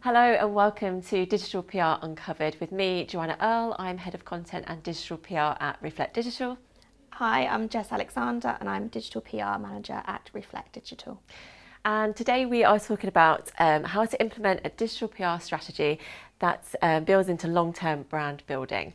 Hello and welcome to Digital PR Uncovered with me, Joanna Earle. I'm Head of Content and Digital PR at Reflect Digital. Hi, I'm Jess Alexander and I'm Digital PR Manager at Reflect Digital. And today we are talking about how to implement a digital PR strategy that builds into long-term brand building.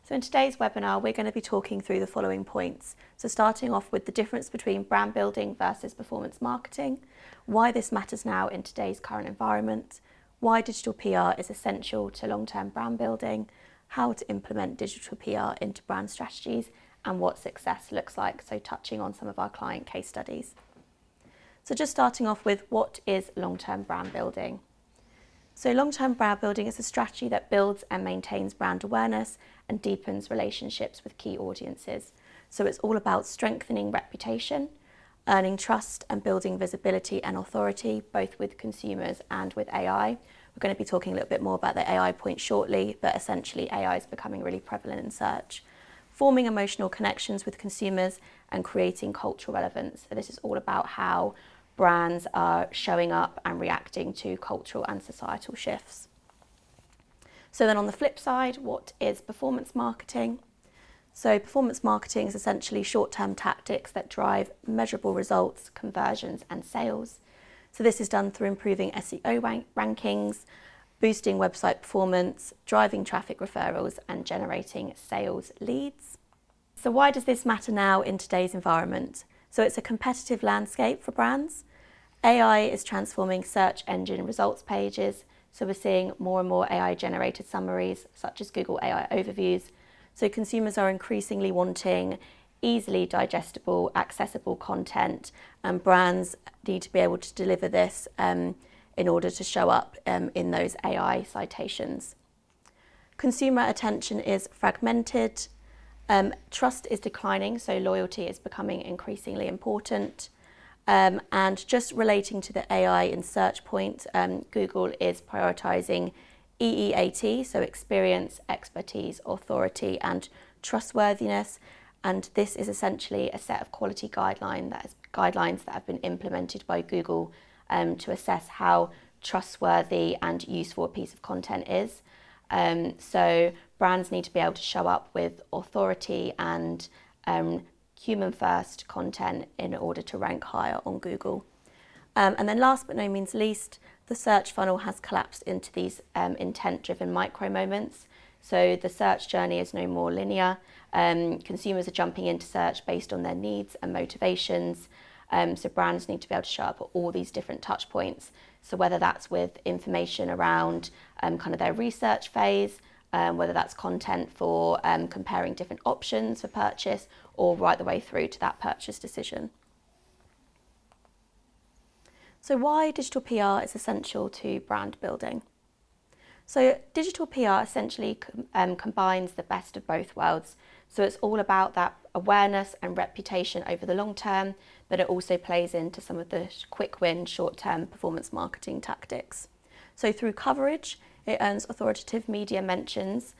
So in today's webinar, we're going to be talking through the following points. So starting off with the difference between brand building versus performance marketing, why this matters now in today's current environment, why digital PR is essential to long-term brand building, how to implement digital PR into brand strategies, and what success looks like, so touching on some of our client case studies. So just starting off with what is long-term brand building? So long-term brand building is a strategy that builds and maintains brand awareness and deepens relationships with key audiences. So it's all about strengthening reputation, earning trust and building visibility and authority, both with consumers and with AI. We're going to be talking a little bit more about the AI point shortly, but essentially AI is becoming really prevalent in search. Forming emotional connections with consumers and creating cultural relevance. So this is all about how brands are showing up and reacting to cultural and societal shifts. So then on the flip side, what is performance marketing? So performance marketing is essentially short-term tactics that drive measurable results, conversions and sales. So this is done through improving SEO rankings, boosting website performance, driving traffic referrals and generating sales leads. So why does this matter now in today's environment? So it's a competitive landscape for brands. AI is transforming search engine results pages. So we're seeing more and more AI generated summaries such as Google AI overviews. So consumers are increasingly wanting easily digestible, accessible content, and brands need to be able to deliver this in order to show up in those AI citations. Consumer attention is fragmented. Trust is declining, so loyalty is becoming increasingly important. And just relating to the AI in search point, Google is prioritizing EEAT, so experience, expertise, authority, and trustworthiness. And this is essentially a set of quality guidelines that have been implemented by Google to assess how trustworthy and useful a piece of content is. So brands need to be able to show up with authority and human first content in order to rank higher on Google. And then last but no means least, the search funnel has collapsed into these intent-driven micro moments. So the search journey is no more linear. Consumers are jumping into search based on their needs and motivations. So brands need to be able to show up at all these different touch points. So whether that's with information around kind of their research phase, whether that's content for comparing different options for purchase, or right the way through to that purchase decision. So why digital PR is essential to brand building? So digital PR essentially combines the best of both worlds. So it's all about that awareness and reputation over the long term, but it also plays into some of the quick win short-term performance marketing tactics. So through coverage, it earns authoritative media mentions,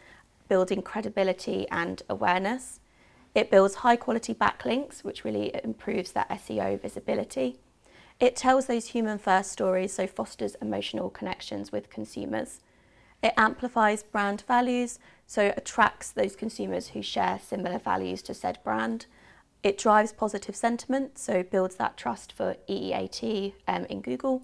building credibility and awareness. It builds high quality backlinks, which really improves that SEO visibility. It tells those human first stories, so fosters emotional connections with consumers. It amplifies brand values, so attracts those consumers who share similar values to said brand. It drives positive sentiment, so builds that trust for EEAT in Google.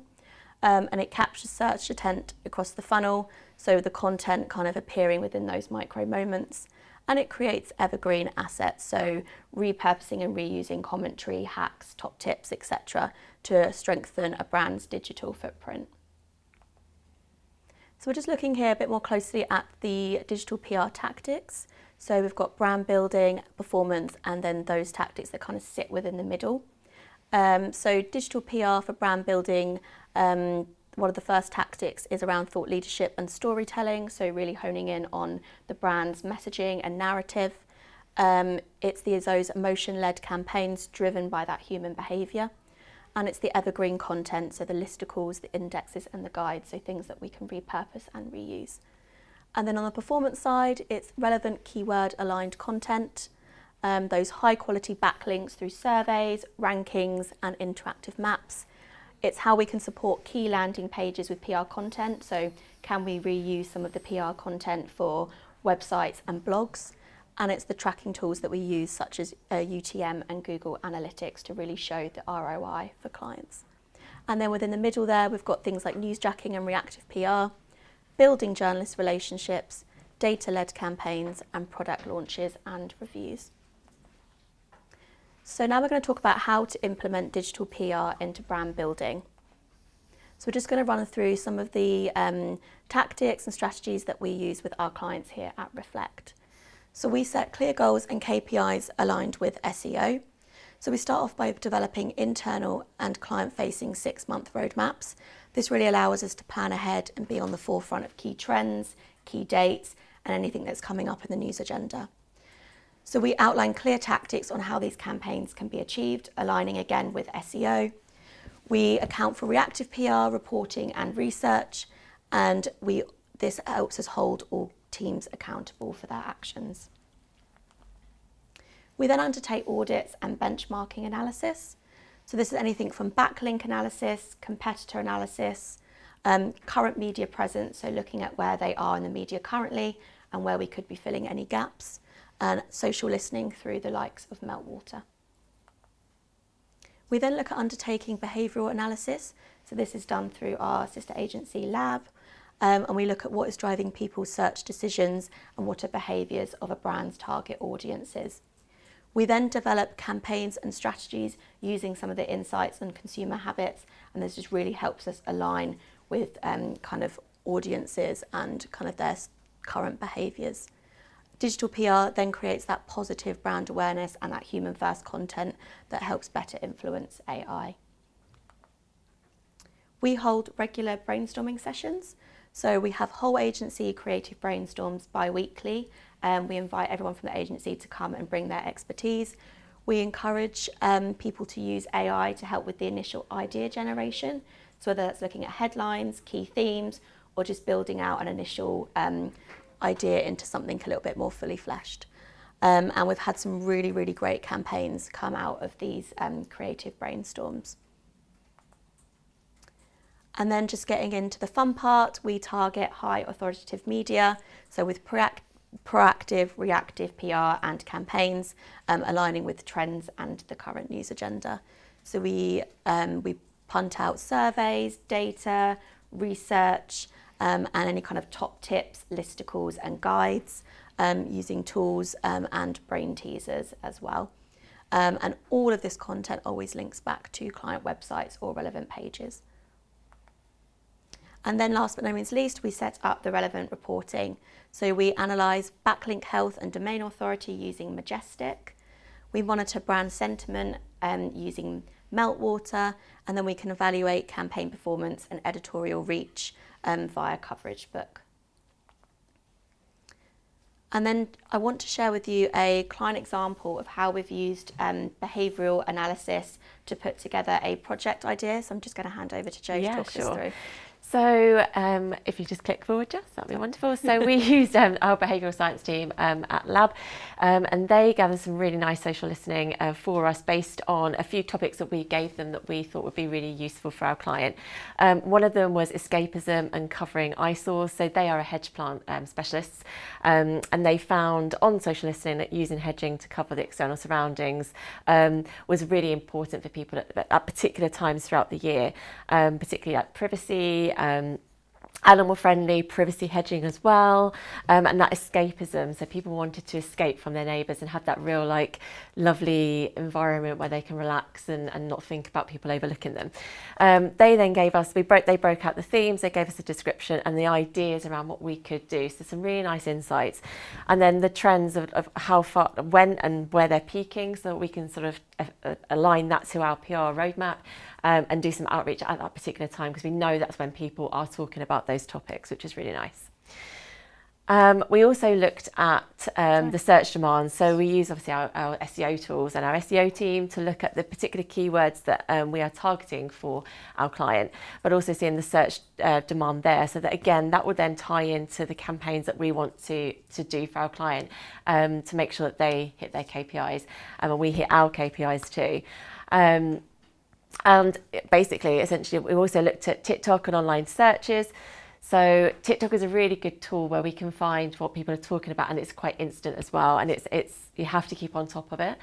And it captures search intent across the funnel, so the content kind of appearing within those micro moments. And it creates evergreen assets, so repurposing and reusing commentary, hacks, top tips, etc. to strengthen a brand's digital footprint. So we're just looking here a bit more closely at the digital PR tactics. So we've got brand building, performance, and then those tactics that kind of sit within the middle. So digital PR for brand building, one of the first tactics is around thought leadership and storytelling, so really honing in on the brand's messaging and narrative. It's those emotion-led campaigns driven by that human behaviour. And it's the evergreen content, so the listicles, the indexes and the guides, so things that we can repurpose and reuse. And then on the performance side, it's relevant keyword aligned content, those high quality backlinks through surveys, rankings and interactive maps. It's how we can support key landing pages with PR content. So can we reuse some of the PR content for websites and blogs? And it's the tracking tools that we use, such as UTM and Google Analytics, to really show the ROI for clients. And then within the middle there, we've got things like newsjacking and reactive PR, building journalist relationships, data-led campaigns, and product launches and reviews. So now we're going to talk about how to implement digital PR into brand building. So we're just going to run through some of the tactics and strategies that we use with our clients here at Reflect. So we set clear goals and KPIs aligned with SEO. So we start off by developing internal and client-facing 6-month roadmaps. This really allows us to plan ahead and be on the forefront of key trends, key dates, and anything that's coming up in the news agenda. So we outline clear tactics on how these campaigns can be achieved, aligning again with SEO. We account for reactive PR, reporting and research, and this helps us hold all teams accountable for their actions. We then undertake audits and benchmarking analysis. So this is anything from backlink analysis, competitor analysis, current media presence, so looking at where they are in the media currently and where we could be filling any gaps, and social listening through the likes of Meltwater. We then look at undertaking behavioural analysis. So this is done through our sister agency Lab, and we look at what is driving people's search decisions and what are behaviours of a brand's target audiences. We then develop campaigns and strategies using some of the insights and consumer habits, and this just really helps us align with kind of audiences and kind of their current behaviours. Digital PR then creates that positive brand awareness and that human first content that helps better influence AI. We hold regular brainstorming sessions. So we have whole agency creative brainstorms bi-weekly. We invite everyone from the agency to come and bring their expertise. We encourage people to use AI to help with the initial idea generation. So whether that's looking at headlines, key themes, or just building out an initial idea into something a little bit more fully fleshed. And we've had some really, really great campaigns come out of these creative brainstorms. And then just getting into the fun part, we target high authoritative media. So with proactive, reactive PR and campaigns, aligning with trends and the current news agenda. So we punt out surveys, data, research, and any kind of top tips, listicles and guides, using tools and brain teasers as well. And all of this content always links back to client websites or relevant pages. And then last but no means least, we set up the relevant reporting. So we analyse backlink health and domain authority using Majestic. We monitor brand sentiment using Meltwater, and then we can evaluate campaign performance and editorial reach via Coverage Book. And then I want to share with you a client example of how we've used behavioural analysis to put together a project idea. So I'm just going to hand over to Jo to talk us through. So if you just click forward, Jess, that'd be wonderful. So we used our behavioural science team at Lab, and they gathered some really nice social listening for us based on a few topics that we gave them that we thought would be really useful for our client. One of them was escapism and covering eyesores. So they are a hedge plant specialists, and they found on social listening that using hedging to cover the external surroundings was really important for people at particular times throughout the year, particularly like privacy, animal friendly, privacy hedging as well, and that escapism. So people wanted to escape from their neighbours and have that real like lovely environment where they can relax and not think about people overlooking them. They then gave us, they broke out the themes, they gave us a description and the ideas around what we could do. So some really nice insights. And then the trends of how far, when and where they're peaking, so that we can sort of align that to our PR roadmap. And do some outreach at that particular time, because we know that's when people are talking about those topics, which is really nice. We also looked at the search demand. So we use obviously our SEO tools and our SEO team to look at the particular keywords that we are targeting for our client, but also seeing the search demand there. So that again, that would then tie into the campaigns that we want to do for our client to make sure that they hit their KPIs and we hit our KPIs too. And basically, essentially, we also looked at TikTok and online searches. So TikTok is a really good tool where we can find what people are talking about, and it's quite instant as well. And it's you have to keep on top of it.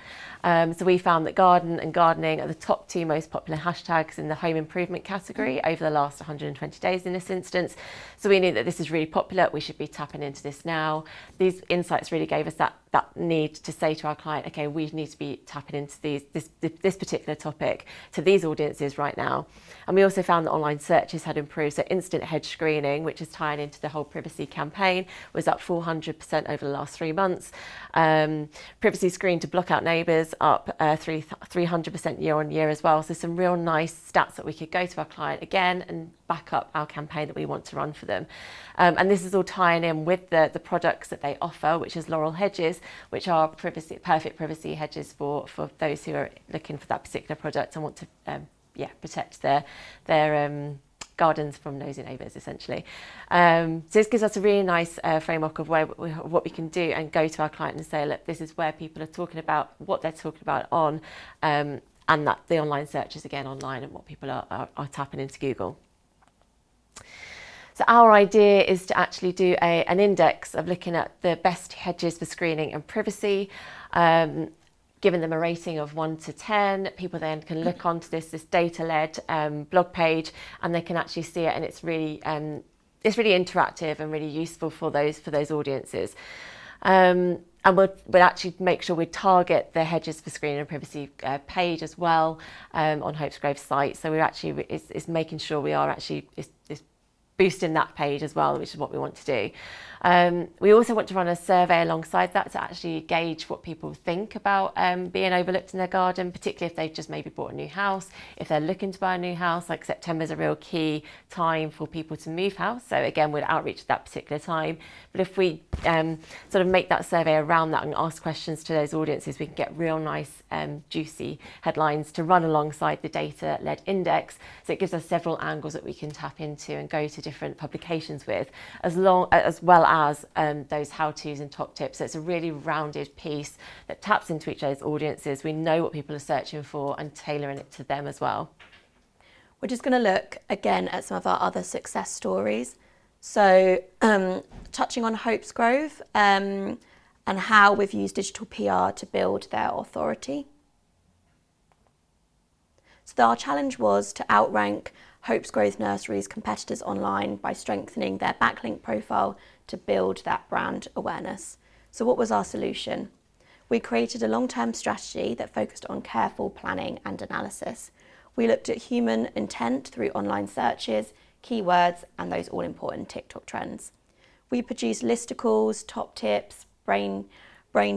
So we found that garden and gardening are the top two most popular hashtags in the home improvement category over the last 120 days in this instance. So we knew that this is really popular. We should be tapping into this now. These insights really gave us that need to say to our client, okay, we need to be tapping into this particular topic to these audiences right now. And we also found that online searches had improved. So instant hedge screening, which is tying into the whole privacy campaign, was up 400% over the last 3 months. Privacy screen to block out neighbours up 300% year on year as well. So some real nice stats that we could go to our client again and back up our campaign that we want to run for them. And this is all tying in with the products that they offer, which is Laurel Hedges, which are perfect privacy hedges for those who are looking for that particular product and want to protect their gardens from nosy neighbours, essentially. So this gives us a really nice framework of what we can do and go to our client and say, look, this is where people are talking about, what they're talking about on, and that the online searches again online and what people are tapping into Google. So our idea is to actually do an index of looking at the best hedges for screening and privacy, giving them a rating of 1 to 10. People then can look onto this data-led blog page, and they can actually see it, and it's really interactive and really useful for those audiences. And we'll actually make sure we target the hedges for screening and privacy page as well on Hopes Grove's site. So we're actually it's making sure we are actually it's boosting that page as well, which is what we want to do. We also want to run a survey alongside that to actually gauge what people think about being overlooked in their garden, particularly if they've just maybe bought a new house, if they're looking to buy a new house. Like September is a real key time for people to move house. So again, we'd outreach at that particular time. But if we sort of make that survey around that and ask questions to those audiences, we can get real nice, juicy headlines to run alongside the data-led index. So it gives us several angles that we can tap into and go to different publications with, as well as those how-tos and top tips. So it's a really rounded piece that taps into each of those audiences. We know what people are searching for and tailoring it to them as well. We're just going to look again at some of our other success stories. So touching on Hopes Grove and how we've used digital PR to build their authority. So our challenge was to outrank Hopes Grove Nursery's competitors online by strengthening their backlink profile to build that brand awareness. So what was our solution? We created a long-term strategy that focused on careful planning and analysis. We looked at human intent through online searches, keywords, and those all-important TikTok trends. We produced listicles, top tips, brain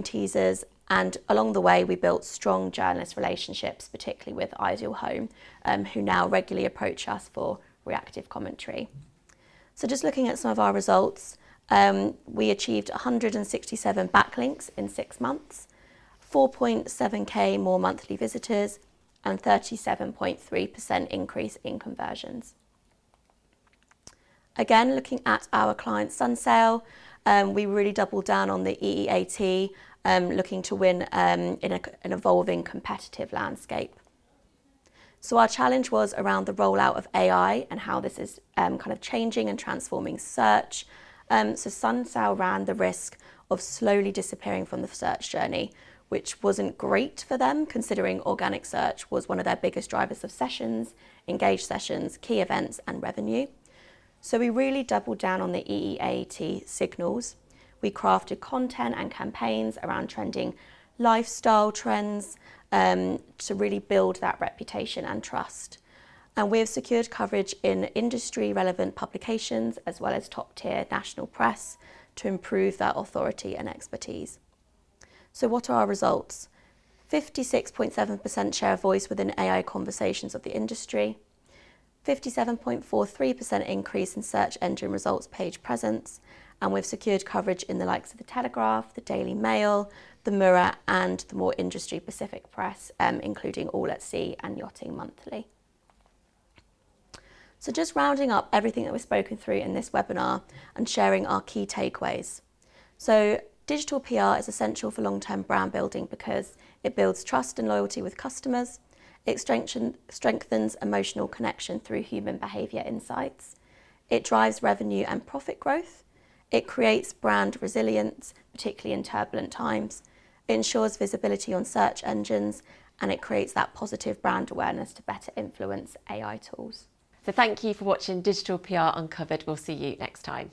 teasers, and along the way, we built strong journalist relationships, particularly with Ideal Home, who now regularly approach us for reactive commentary. So just looking at some of our results, we achieved 167 backlinks in 6 months, 4.7k more monthly visitors, and 37.3% increase in conversions. Again, looking at our client Sun Sale, we really doubled down on the EEAT, looking to win in an evolving competitive landscape. So our challenge was around the rollout of AI and how this is kind of changing and transforming search. So Sun Sale ran the risk of slowly disappearing from the search journey, which wasn't great for them, considering organic search was one of their biggest drivers of sessions, engaged sessions, key events, and revenue. So we really doubled down on the EEAT signals. We crafted content and campaigns around trending lifestyle trends to really build that reputation and trust. And we have secured coverage in industry relevant publications as well as top tier national press to improve that authority and expertise. So what are our results? 56.7% share of voice within AI conversations of the industry, 57.43% increase in search engine results page presence, and we've secured coverage in the likes of the Telegraph, the Daily Mail, the Mirror, and the more industry-specific press, including All at Sea and Yachting Monthly. So just rounding up everything that we've spoken through in this webinar and sharing our key takeaways. So digital PR is essential for long-term brand building because it builds trust and loyalty with customers, It strengthens emotional connection through human behaviour insights. It drives revenue and profit growth. It creates brand resilience, particularly in turbulent times. It ensures visibility on search engines, and it creates that positive brand awareness to better influence AI tools. So thank you for watching Digital PR Uncovered. We'll see you next time.